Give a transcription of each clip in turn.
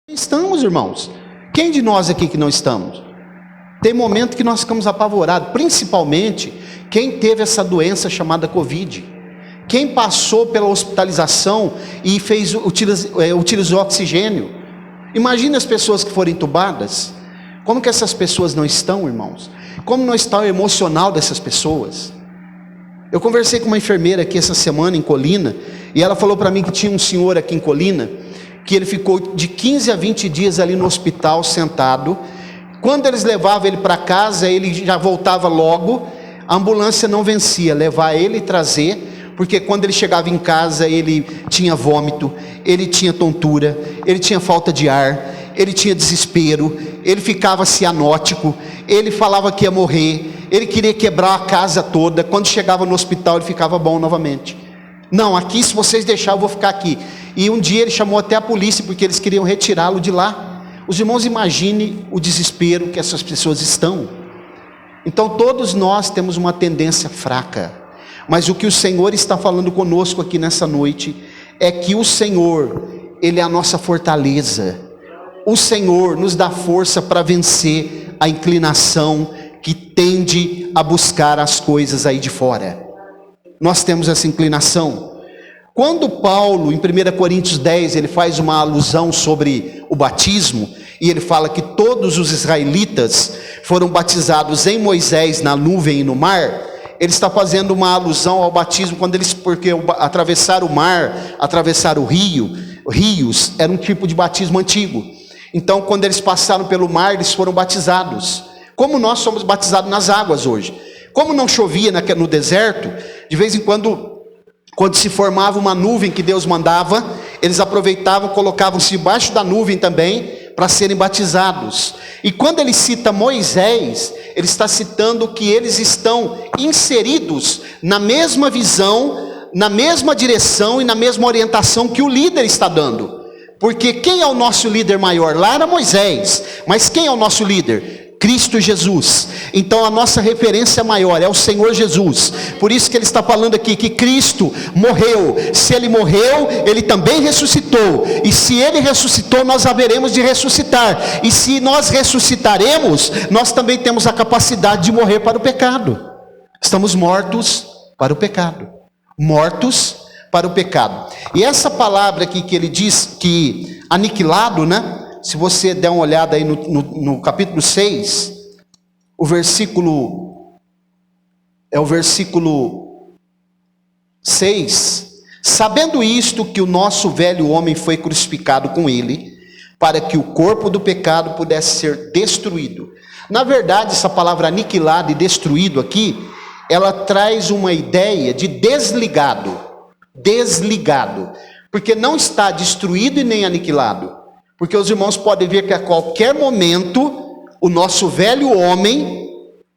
Estamos, irmãos. Quem de nós aqui que não estamos? Tem momento que nós ficamos apavorados, principalmente quem teve essa doença chamada Covid. Quem passou pela hospitalização e utilizou oxigênio. Imagine as pessoas que foram entubadas. Como que essas pessoas não estão, irmãos? Como não está o emocional dessas pessoas? Eu conversei com uma enfermeira aqui essa semana em Colina, e ela falou para mim que tinha um senhor aqui em Colina, que ele ficou de 15 a 20 dias ali no hospital sentado. Quando eles levavam ele para casa, ele já voltava logo. A ambulância não vencia, levar ele e trazer, porque quando ele chegava em casa, ele tinha vômito, ele tinha tontura, ele tinha falta de ar, ele tinha desespero, ele ficava cianótico, ele falava que ia morrer, ele queria quebrar a casa toda. Quando chegava no hospital, ele ficava bom novamente. Não, aqui se vocês deixarem, eu vou ficar aqui. E um dia ele chamou até a polícia, porque eles queriam retirá-lo de lá. Os irmãos, imaginem o desespero que essas pessoas estão. Então todos nós temos uma tendência fraca. Mas o que o Senhor está falando conosco aqui nessa noite é que o Senhor, Ele é a nossa fortaleza. O Senhor nos dá força para vencer a inclinação que tende a buscar as coisas aí de fora. Nós temos essa inclinação. Quando Paulo, em 1 Coríntios 10, ele faz uma alusão sobre o batismo, e ele fala que todos os israelitas foram batizados em Moisés na nuvem e no mar, ele está fazendo uma alusão ao batismo, porque atravessar o mar, atravessar o rios, era um tipo de batismo antigo. Então quando eles passaram pelo mar, eles foram batizados, como nós somos batizados nas águas hoje. Como não chovia no deserto, de vez em quando se formava uma nuvem que Deus mandava, eles aproveitavam, colocavam-se debaixo da nuvem também, para serem batizados. E quando ele cita Moisés, ele está citando que eles estão inseridos na mesma visão, na mesma direção e na mesma orientação que o líder está dando. Porque quem é o nosso líder maior? Lá era Moisés, mas quem é o nosso líder? Cristo Jesus. Então a nossa referência maior é o Senhor Jesus. Por isso que ele está falando aqui que Cristo morreu. Se ele morreu, ele também ressuscitou. E se ele ressuscitou, nós haveremos de ressuscitar. E se nós ressuscitaremos, nós também temos a capacidade de morrer para o pecado. Estamos mortos para o pecado. Mortos para o pecado. E essa palavra aqui que ele diz que aniquilado, né? Se você der uma olhada aí no capítulo 6, o versículo 6, sabendo isto, que o nosso velho homem foi crucificado com ele, para que o corpo do pecado pudesse ser destruído. Na verdade, essa palavra aniquilado e destruído aqui, ela traz uma ideia de desligado, porque não está destruído e nem aniquilado. Porque os irmãos podem ver que a qualquer momento o nosso velho homem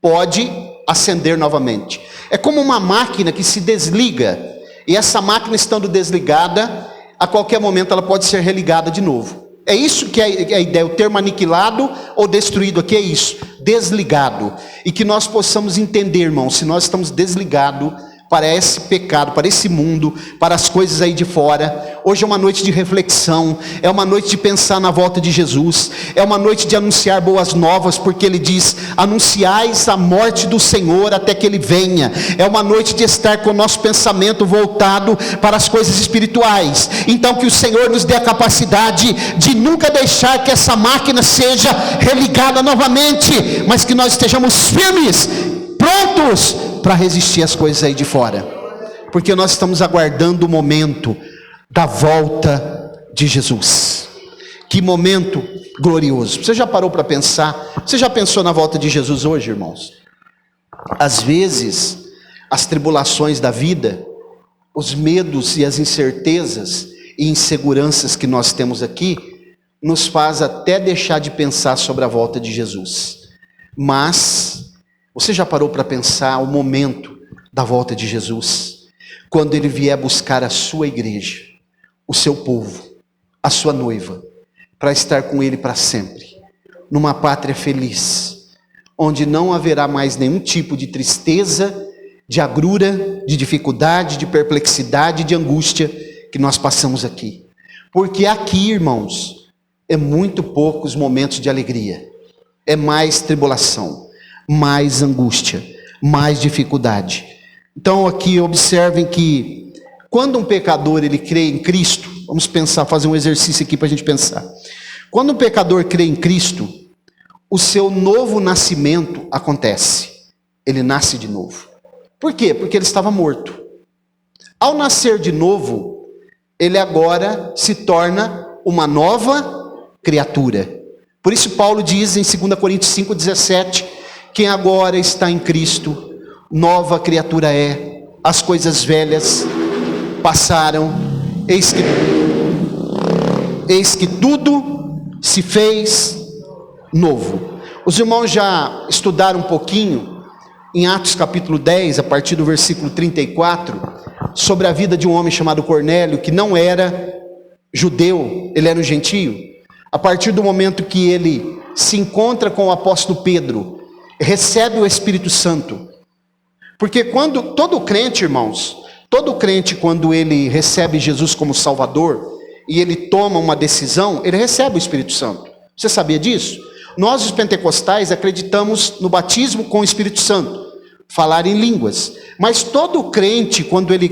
pode acender novamente. É como uma máquina que se desliga, e essa máquina estando desligada, a qualquer momento ela pode ser religada de novo. É isso que é a ideia, o termo aniquilado ou destruído aqui é isso, desligado. E que nós possamos entender, irmãos, se nós estamos desligados para esse pecado, para esse mundo, para as coisas aí de fora. Hoje é uma noite de reflexão, é uma noite de pensar na volta de Jesus, é uma noite de anunciar boas novas, porque ele diz, anunciais a morte do Senhor até que ele venha. É uma noite de estar com o nosso pensamento voltado para as coisas espirituais. Então que o Senhor nos dê a capacidade de nunca deixar que essa máquina seja religada novamente, mas que nós estejamos firmes, prontos para resistir às coisas aí de fora, porque nós estamos aguardando o momento da volta de Jesus. Que momento glorioso. Você já parou para pensar? Você já pensou na volta de Jesus hoje, irmãos? Às vezes as tribulações da vida, os medos e as incertezas e inseguranças que nós temos aqui, nos faz até deixar de pensar sobre a volta de Jesus. Mas você já parou para pensar o momento da volta de Jesus? Quando ele vier buscar a sua igreja, o seu povo, a sua noiva, para estar com ele para sempre, numa pátria feliz, onde não haverá mais nenhum tipo de tristeza, de agrura, de dificuldade, de perplexidade, de angústia que nós passamos aqui. Porque aqui, irmãos, é muito poucos momentos de alegria. É mais tribulação, mais angústia, mais dificuldade. Então aqui observem que quando um pecador ele crê em Cristo, vamos pensar, fazer um exercício aqui para a gente pensar. Quando um pecador crê em Cristo, o seu novo nascimento acontece. Ele nasce de novo. Por quê? Porque ele estava morto. Ao nascer de novo, ele agora se torna uma nova criatura. Por isso Paulo diz em 2 Coríntios 5,17, quem agora está em Cristo, nova criatura é, as coisas velhas passaram, eis que tudo se fez novo. Os irmãos já estudaram um pouquinho em Atos capítulo 10, a partir do versículo 34, sobre a vida de um homem chamado Cornélio, que não era judeu, ele era um gentio. A partir do momento que ele se encontra com o apóstolo Pedro, recebe o Espírito Santo. Porque quando todo crente, irmãos, todo crente quando ele recebe Jesus como Salvador e ele toma uma decisão, ele recebe o Espírito Santo. Você sabia disso? Nós os pentecostais acreditamos no batismo com o Espírito Santo, falar em línguas. Mas todo crente, quando ele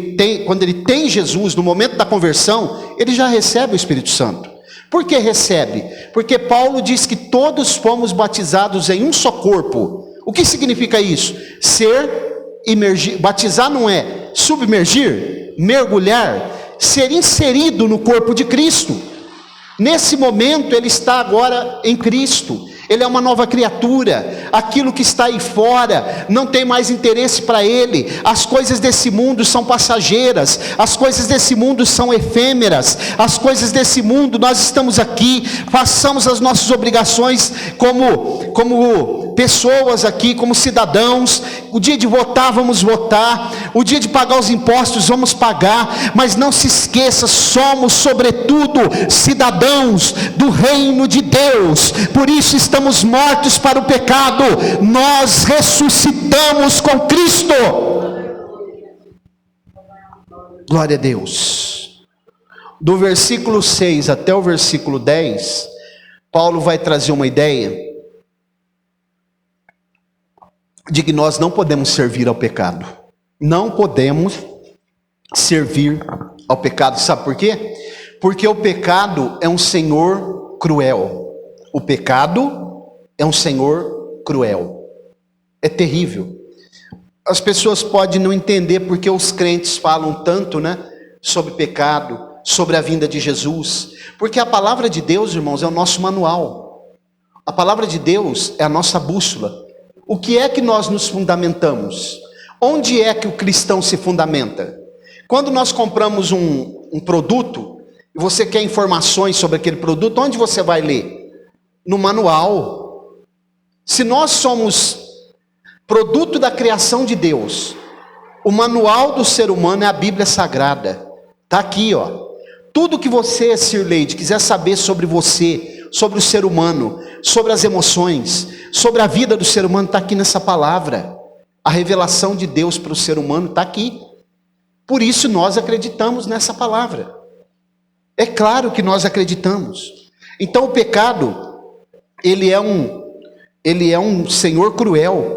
tem Jesus, no momento da conversão, ele já recebe o Espírito Santo. Por que recebe? Porque Paulo diz que todos fomos batizados em um só corpo. O que significa isso? Batizar não é submergir, mergulhar, ser inserido no corpo de Cristo. Nesse momento ele está agora em Cristo. Ele é uma nova criatura. Aquilo que está aí fora não tem mais interesse para ele. As coisas desse mundo são passageiras. As coisas desse mundo são efêmeras. As coisas desse mundo, nós estamos aqui, façamos as nossas obrigações como pessoas aqui, como cidadãos. O dia de votar, vamos votar. O dia de pagar os impostos, vamos pagar. Mas não se esqueça, somos sobretudo cidadãos do reino de Deus. Por isso estamos mortos para o pecado, nós ressuscitamos com Cristo. Glória a Deus. Do versículo 6 até o versículo 10, Paulo vai trazer uma ideia de que nós não podemos servir ao pecado. Não podemos servir ao pecado. Sabe por quê? Porque o pecado é um senhor cruel. O pecado é um senhor cruel. É terrível. As pessoas podem não entender porque os crentes falam tanto, sobre pecado, sobre a vinda de Jesus. Porque a palavra de Deus, irmãos, é o nosso manual. A palavra de Deus é a nossa bússola. O que é que nós nos fundamentamos? Onde é que o cristão se fundamenta? Quando nós compramos um produto, e você quer informações sobre aquele produto, onde você vai ler? No manual. Se nós somos produto da criação de Deus, o manual do ser humano é a Bíblia Sagrada. Está aqui, ó. Tudo que você, Sirleide, quiser saber sobre você, sobre o ser humano, sobre as emoções, sobre a vida do ser humano, está aqui nessa palavra. A revelação de Deus para o ser humano está aqui. Por isso nós acreditamos nessa palavra. É claro que nós acreditamos. Então o pecado, ele é um senhor cruel.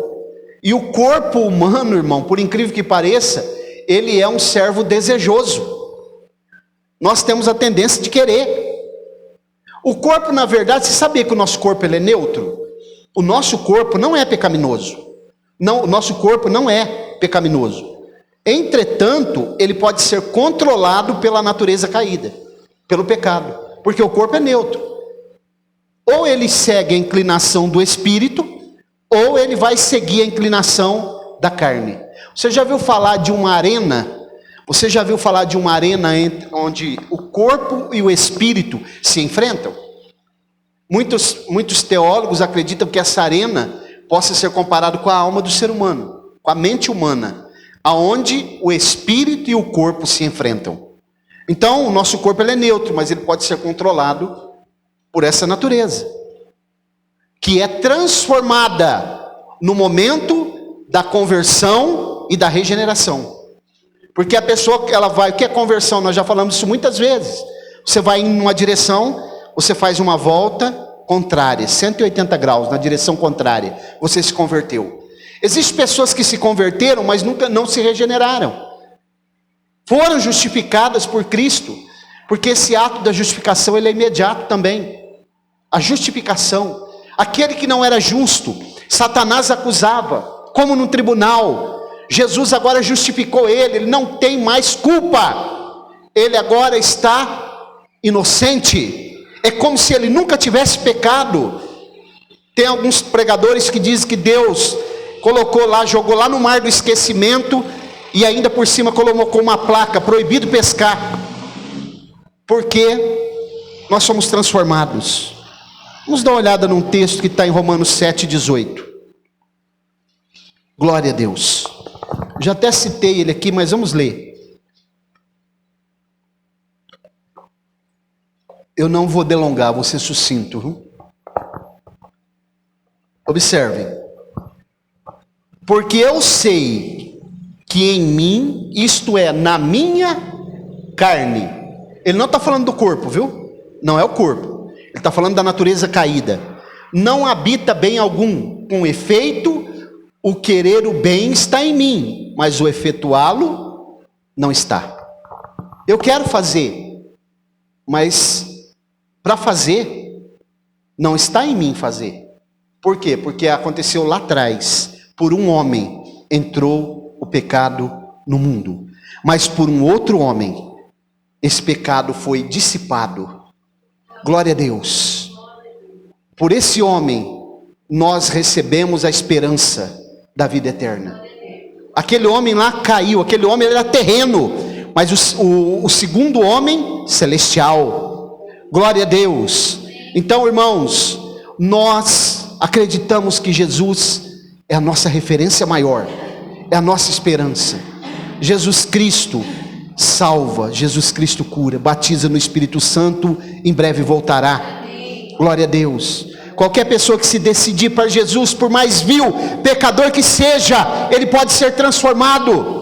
E o corpo humano, irmão, por incrível que pareça, ele é um servo desejoso. Nós temos a tendência de querer. O corpo, na verdade, você sabia que o nosso corpo ele é neutro? O nosso corpo não é pecaminoso. Não, o nosso corpo não é pecaminoso. Entretanto, ele pode ser controlado pela natureza caída, pelo pecado, porque o corpo é neutro. Ou ele segue a inclinação do espírito, ou ele vai seguir a inclinação da carne. Você já viu falar de uma arena? Você já viu falar de uma arena onde o corpo e o espírito se enfrentam? Muitos teólogos acreditam que essa arena possa ser comparado com a alma do ser humano, com a mente humana, aonde o espírito e o corpo se enfrentam. Então, o nosso corpo ele é neutro, mas ele pode ser controlado por essa natureza, que é transformada no momento da conversão e da regeneração. Porque a pessoa, ela vai, o que é conversão? Nós já falamos isso muitas vezes. Você vai em uma direção, você faz uma volta contrária, 180 graus, na direção contrária, você se converteu. Existem pessoas que se converteram, mas nunca não se regeneraram. Foram justificadas por Cristo, porque esse ato da justificação ele é imediato também. A justificação, aquele que não era justo, Satanás acusava, como no tribunal. Jesus agora justificou ele não tem mais culpa. Ele agora está inocente. É como se ele nunca tivesse pecado. Tem alguns pregadores que dizem que Deus colocou lá, jogou lá no mar do esquecimento e ainda por cima colocou uma placa, proibido pescar. Porque nós somos transformados. Vamos dar uma olhada num texto que está em Romanos 7,18. Glória a Deus. Já até citei ele aqui, mas vamos ler. Eu não vou delongar, vou ser sucinto. Viu? Observem. Porque eu sei que em mim, isto é, na minha carne. Ele não está falando do corpo, viu? Não é o corpo. Ele está falando da natureza caída. Não habita bem algum. Com efeito, o querer o bem está em mim, mas o efetuá-lo não está. Eu quero fazer, mas para fazer, não está em mim fazer. Por quê? Porque aconteceu lá atrás. Por um homem entrou o pecado no mundo. Mas por um outro homem, esse pecado foi dissipado. Glória a Deus. Por esse homem, nós recebemos a esperança da vida eterna. Aquele homem lá caiu, aquele homem era terreno, mas o segundo homem, celestial. Glória a Deus. Então, irmãos, nós acreditamos que Jesus é a nossa referência maior, é a nossa esperança. Jesus Cristo salva, Jesus Cristo cura, batiza no Espírito Santo, em breve voltará. Glória a Deus. Qualquer pessoa que se decidir para Jesus, por mais vil, pecador que seja, ele pode ser transformado.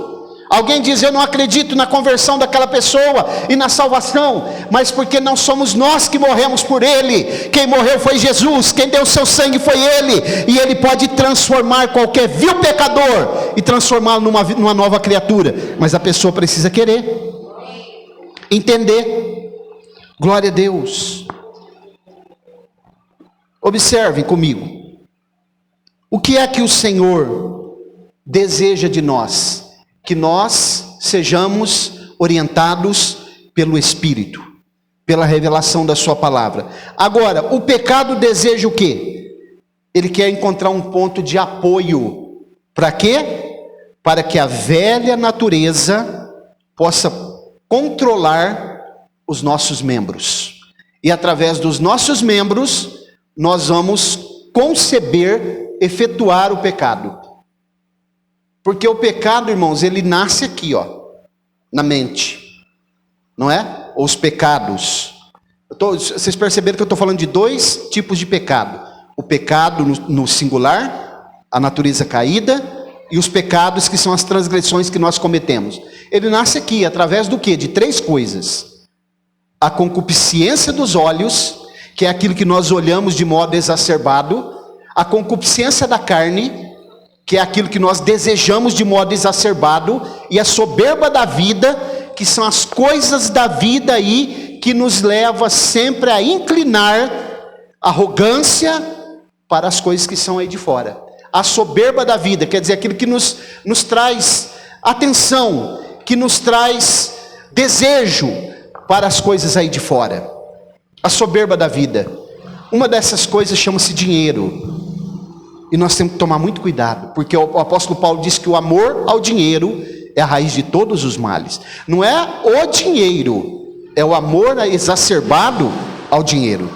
Alguém diz, eu não acredito na conversão daquela pessoa e na salvação, mas porque não somos nós que morremos por ele. Quem morreu foi Jesus, quem deu seu sangue foi ele, e ele pode transformar qualquer vil pecador e transformá-lo numa nova criatura, mas a pessoa precisa querer, entender. Glória a Deus. Observem comigo, o que é que o Senhor deseja de nós? Que nós sejamos orientados pelo Espírito, pela revelação da sua palavra. Agora, o pecado deseja o quê? Ele quer encontrar um ponto de apoio. Para quê? Para que a velha natureza possa controlar os nossos membros. E através dos nossos membros, nós vamos conceber, efetuar o pecado. Porque o pecado, irmãos, ele nasce aqui, ó, na mente, não é? Ou os pecados. Vocês perceberam que eu estou falando de dois tipos de pecado: o pecado no singular, a natureza caída, e os pecados que são as transgressões que nós cometemos. Ele nasce aqui, através do quê? De três coisas: a concupiscência dos olhos, que é aquilo que nós olhamos de modo exacerbado; a concupiscência da carne, que é aquilo que nós desejamos de modo exacerbado; e a soberba da vida, que são as coisas da vida aí, que nos leva sempre a inclinar arrogância para as coisas que são aí de fora. A soberba da vida, quer dizer, aquilo que nos traz atenção, que nos traz desejo para as coisas aí de fora. A soberba da vida. Uma dessas coisas chama-se dinheiro. E nós temos que tomar muito cuidado, porque o apóstolo Paulo diz que o amor ao dinheiro é a raiz de todos os males. Não é o dinheiro, é o amor exacerbado ao dinheiro.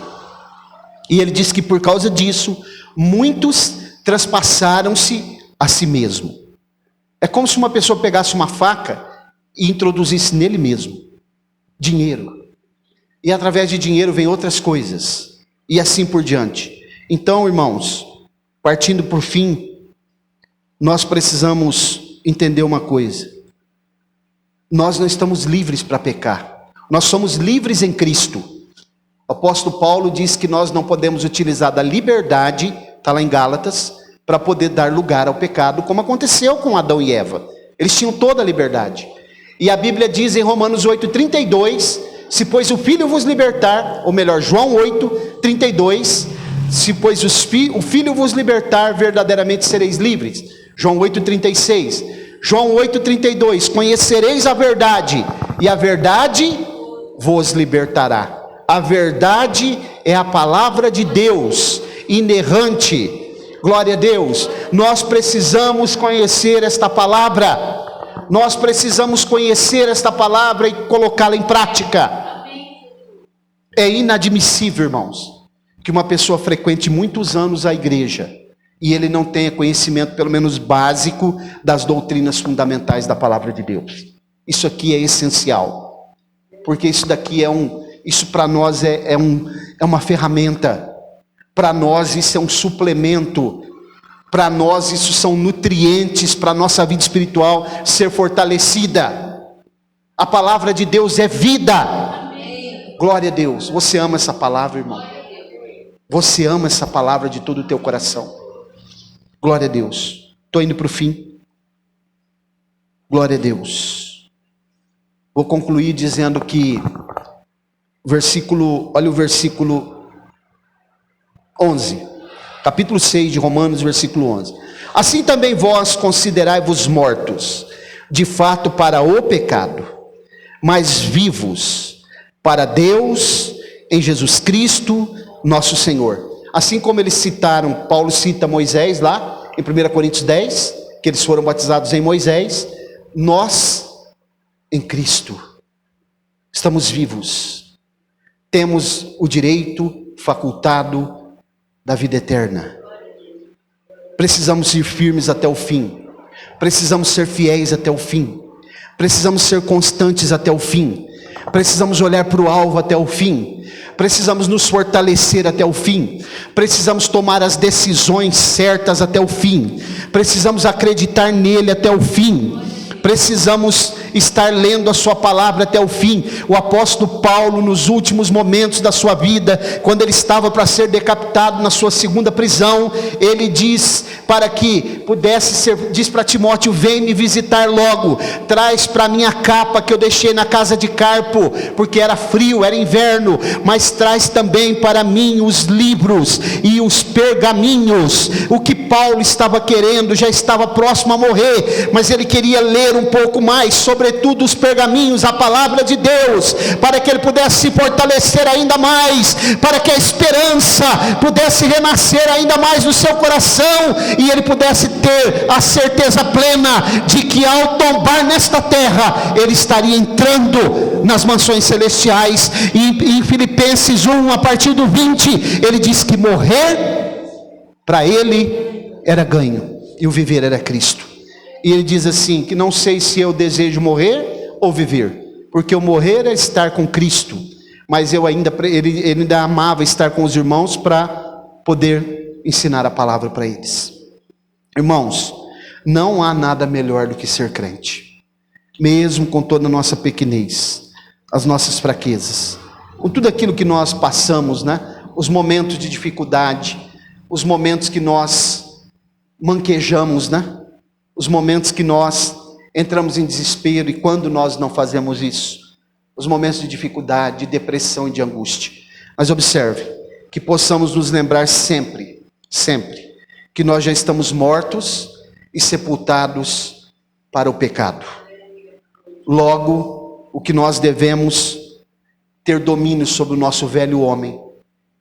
E ele diz que por causa disso, muitos traspassaram-se a si mesmo. É como se uma pessoa pegasse uma faca e introduzisse nele mesmo. Dinheiro. E através de dinheiro vem outras coisas. E assim por diante. Então, irmãos, partindo por fim, nós precisamos entender uma coisa: nós não estamos livres para pecar, nós somos livres em Cristo. O apóstolo Paulo diz que nós não podemos utilizar da liberdade, está lá em Gálatas, para poder dar lugar ao pecado, como aconteceu com Adão e Eva. Eles tinham toda a liberdade. E a Bíblia diz em Romanos 8:32, se pois o Filho vos libertar, ou melhor, João 8:32, se pois o Filho vos libertar, verdadeiramente sereis livres. João 8:36, João 8:32, conhecereis a verdade, e a verdade vos libertará. A verdade é a palavra de Deus, inerrante. Glória a Deus. Nós precisamos conhecer esta palavra. Nós precisamos conhecer esta palavra e colocá-la em prática. É inadmissível, irmãos, que uma pessoa frequente muitos anos a igreja e ele não tenha conhecimento, pelo menos básico, das doutrinas fundamentais da palavra de Deus. Isso aqui é essencial, porque isso daqui isso para nós é uma ferramenta. Para nós isso é um suplemento. Para nós isso são nutrientes para a nossa vida espiritual ser fortalecida. A palavra de Deus é vida. Amém. Glória a Deus. Você ama essa palavra, irmão? Você ama essa palavra de todo o teu coração? Glória a Deus. Estou indo para o fim. Glória a Deus. Vou concluir dizendo que olha o versículo 11. Capítulo 6 de Romanos, versículo 11. Assim também vós considerai-vos mortos, de fato para o pecado, mas vivos para Deus em Jesus Cristo, nosso Senhor. Assim como eles citaram, Paulo cita Moisés lá, em 1 Coríntios 10, que eles foram batizados em Moisés, nós, em Cristo, estamos vivos. Temos o direito facultado da vida eterna. Precisamos ser firmes até o fim. Precisamos ser fiéis até o fim. Precisamos ser constantes até o fim. Precisamos olhar para o alvo até o fim. Precisamos nos fortalecer até o fim. Precisamos tomar as decisões certas até o fim. Precisamos acreditar nele até o fim. Precisamos estar lendo a sua palavra até o fim. O apóstolo Paulo, nos últimos momentos da sua vida, quando ele estava para ser decapitado na sua segunda prisão, ele diz para que pudesse ser, diz para Timóteo: vem me visitar logo, traz para mim a capa que eu deixei na casa de Carpo, porque era frio, era inverno, mas traz também para mim os livros e os pergaminhos. O que Paulo estava querendo, já estava próximo a morrer, mas ele queria ler um pouco mais, sobretudo os pergaminhos, a palavra de Deus, para que ele pudesse se fortalecer ainda mais, para que a esperança pudesse renascer ainda mais no seu coração, e ele pudesse ter a certeza plena de que ao tombar nesta terra, ele estaria entrando nas mansões celestiais. E em Filipenses 1, a partir do 20, ele diz que morrer para ele era ganho, e o viver era Cristo. E ele diz assim, que não sei se eu desejo morrer ou viver, porque o morrer é estar com Cristo, mas ele ainda amava estar com os irmãos para poder ensinar a palavra para eles. Irmãos, não há nada melhor do que ser crente, mesmo com toda a nossa pequenez, as nossas fraquezas, com tudo aquilo que nós passamos, né? Os momentos de dificuldade, os momentos que nós manquejamos, né? Os momentos que nós entramos em desespero, e quando nós não fazemos isso, os momentos de dificuldade, de depressão e de angústia. Mas observe, que possamos nos lembrar sempre, que nós já estamos mortos e sepultados para o pecado. Logo, o que nós devemos ter domínio sobre o nosso velho homem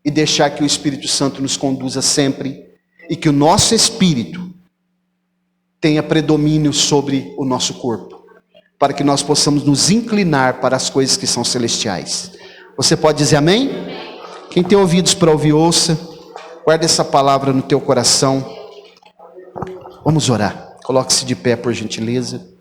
e deixar que o Espírito Santo nos conduza sempre, e que o nosso espírito tenha predomínio sobre o nosso corpo, para que nós possamos nos inclinar para as coisas que são celestiais. Você pode dizer amém? Quem tem ouvidos para ouvir, ouça. Guarda essa palavra no teu coração. Vamos orar. Coloque-se de pé, por gentileza.